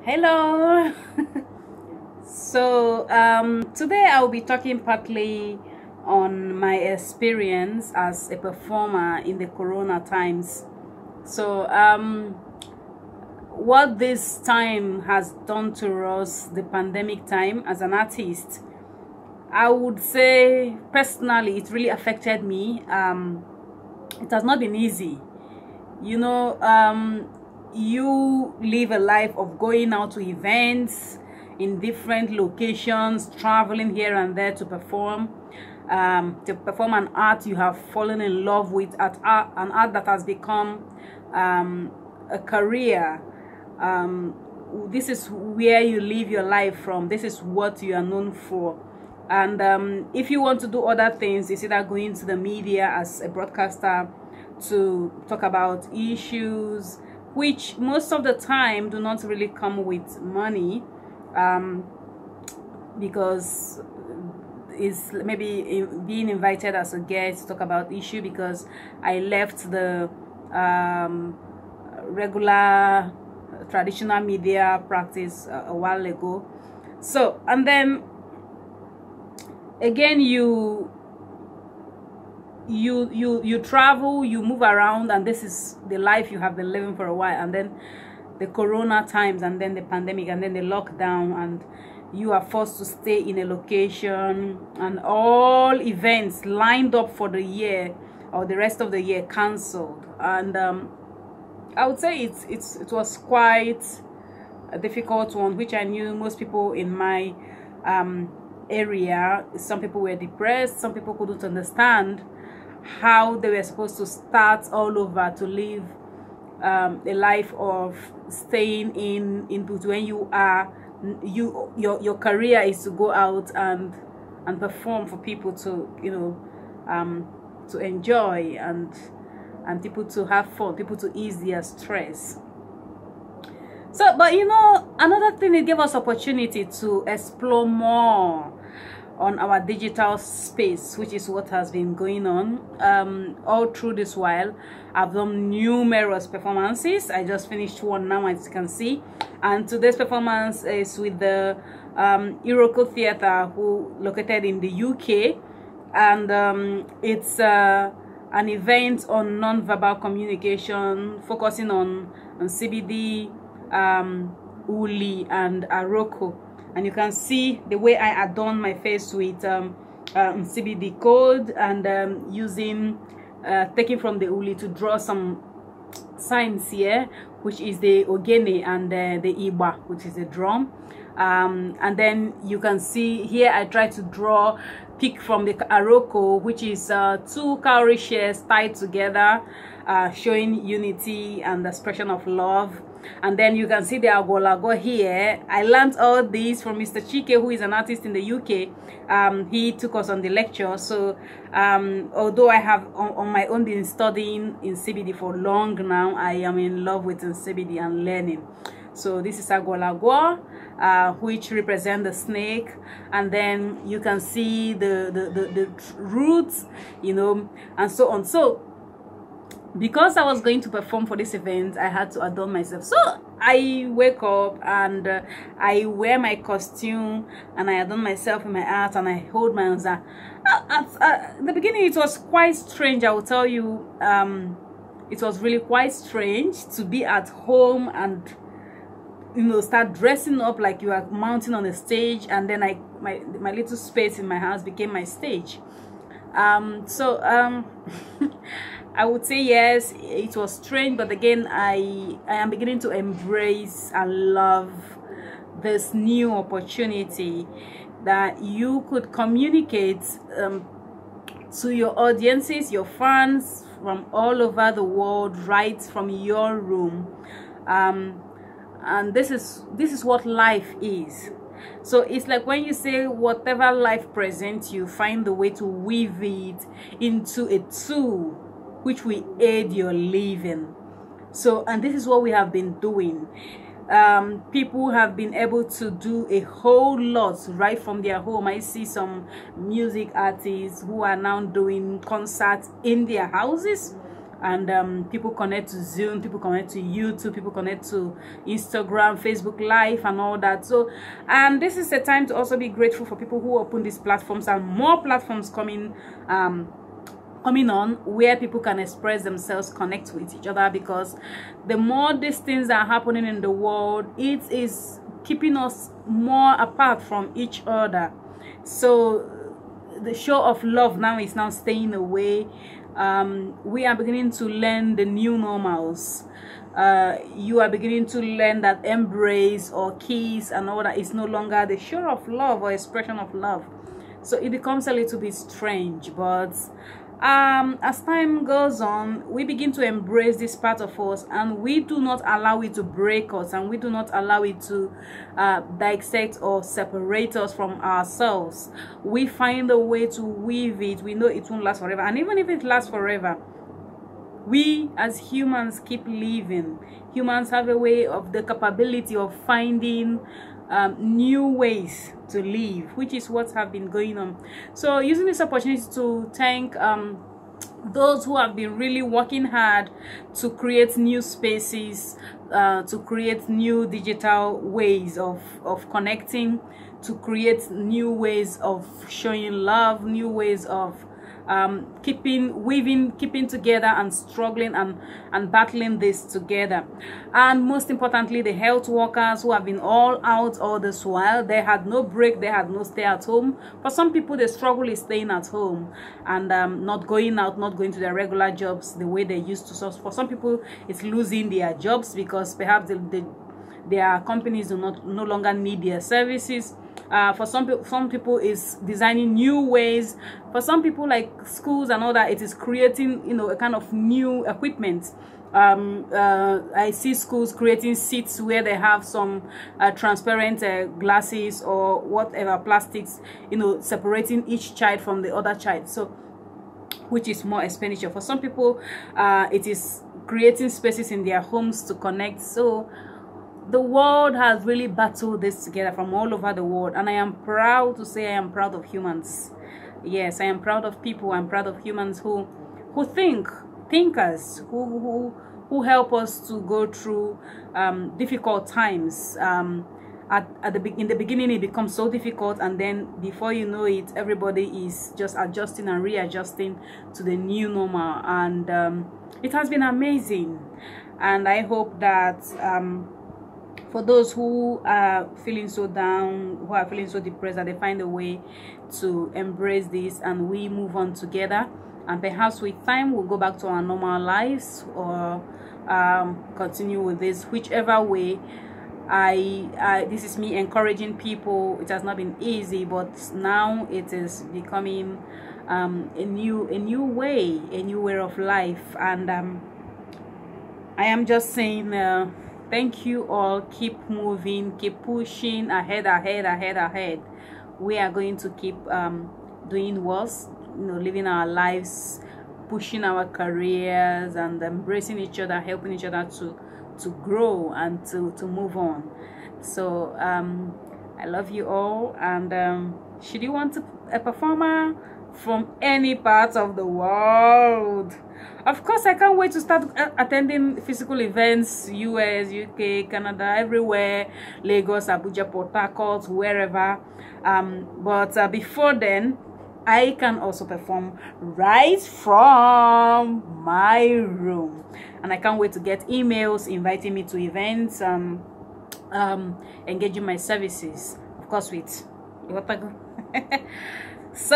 Hello. Today I'll be talking partly on my experience as a performer in the corona times. What this time has done to us, the pandemic time, as an artist, I would say personally it really affected me. It has not been easy. You live a life of going out to events in different locations, traveling here and there to perform an art you have fallen in love with, an art that has become a career. This is where you live your life from. This is what you are known for. And if you want to do other things, it's either going to the media as a broadcaster to talk about issues which most of the time do not really come with money, because it's maybe being invited as a guest to talk about issue because I left the regular traditional media practice a while ago. And then again, you travel, you move around, and this is the life you have been living for a while, and then the corona times, and then the pandemic, and then the lockdown, and you are forced to stay in a location, and all events lined up for the year or the rest of the year cancelled. And I would say it was quite a difficult one, which I knew most people in my area, some people were depressed, some people couldn't understand how they were supposed to start all over to live a life of staying in when you are your career is to go out and perform for people to to enjoy, and people to have fun, people to ease their stress. But another thing, it gave us opportunity to explore more on our digital space, which is what has been going on all through this while. I've done numerous performances. I just finished one now, as you can see, and today's performance is with the Iroko Theatre, who located in the UK, and it's an event on non-verbal communication, focusing on CBD, Uli, and Aroko. And you can see the way I adorn my face with CBD code, and using taking from the Uli to draw some signs here, which is the Ogene, and the Iba, which is a drum. And then you can see here I try to pick from the Aroko, which is two cowrie shares tied together, showing unity and the expression of love. And then you can see the Agolago here. I learned all these from Mr. Chike, who is an artist in the UK. He took us on the lecture. So although I have on my own been studying in CBD for long now, I am in love with CBD and learning. So this is Agolago, which represent the snake, and then you can see the roots, and so on. So because I was going to perform for this event, I had to adorn myself. So I wake up and I wear my costume, and I adorn myself in my art, and I hold my hands. At the beginning, it was quite strange, I will tell you. It was really quite strange to be at home and start dressing up like you are mounting on a stage, and then my little space in my house became my stage. I would say yes, it was strange, but again, I am beginning to embrace and love this new opportunity that you could communicate to your audiences, your fans from all over the world, right from your room. And this is what life is. So it's like when you say whatever life presents you, find the way to weave it into a tool which will aid your living. And this is what we have been doing. People have been able to do a whole lot right from their home. I see some music artists who are now doing concerts in their houses. and people connect to Zoom, people connect to YouTube, people connect to Instagram, Facebook Live, and all that. So, and this is a time to also be grateful for people who open these platforms, and more platforms coming on where people can express themselves, connect with each other, because the more these things are happening in the world, it is keeping us more apart from each other. So the show of love now is now staying away. We are beginning to learn the new normals. You are beginning to learn that embrace or kiss and all that is no longer the show of love or expression of love. So it becomes a little bit strange, but as time goes on, we begin to embrace this part of us, and we do not allow it to break us, and we do not allow it to dissect or separate us from ourselves. We find a way to weave it. We know it won't last forever, and even if it lasts forever, we as humans keep living. Humans have a way of the capability of finding new ways to live, which is what have been going on. So using this opportunity to thank those who have been really working hard to create new spaces, to create new digital ways of connecting, to create new ways of showing love, new ways of keeping together and struggling and battling this together. And most importantly, the health workers who have been all out all this while. They had no break, they had no stay at home. For some people, the struggle is staying at home and not going out, not going to their regular jobs the way they used to. So for some people, it's losing their jobs because perhaps their companies do no longer need their services. For some people is designing new ways. For some people, like schools and all that, it is creating, you know, a kind of new equipment. I see schools creating seats where they have some transparent glasses or whatever plastics, you know, separating each child from the other child. So, which is more expenditure. For some people, it is creating spaces in their homes to connect. So the world has really battled this together from all over the world, and I am proud to say I am proud of humans. Yes, I am proud of people. I'm proud of humans who thinkers who help us to go through difficult times. In the beginning, it becomes so difficult, and then before you know it, everybody is just adjusting and readjusting to the new normal, and it has been amazing. And I hope that for those who are feeling so down, who are feeling so depressed, that they find a way to embrace this and we move on together. And perhaps with time, we'll go back to our normal lives or continue with this, whichever way. This is me encouraging people. It has not been easy, but now it is becoming a new way of life. And I am just saying thank you all. Keep moving, keep pushing ahead. We are going to keep doing worse, you know, living our lives, pushing our careers, and embracing each other, helping each other to grow and to move on. So I love you all, and should you want a performer from any part of the world, of course, I can't wait to start attending physical events, US, UK, Canada, everywhere, Lagos, Abuja, Port Harcourt, wherever. But before then, I can also perform right from my room. And I can't wait to get emails inviting me to events, engaging my services, of course, with so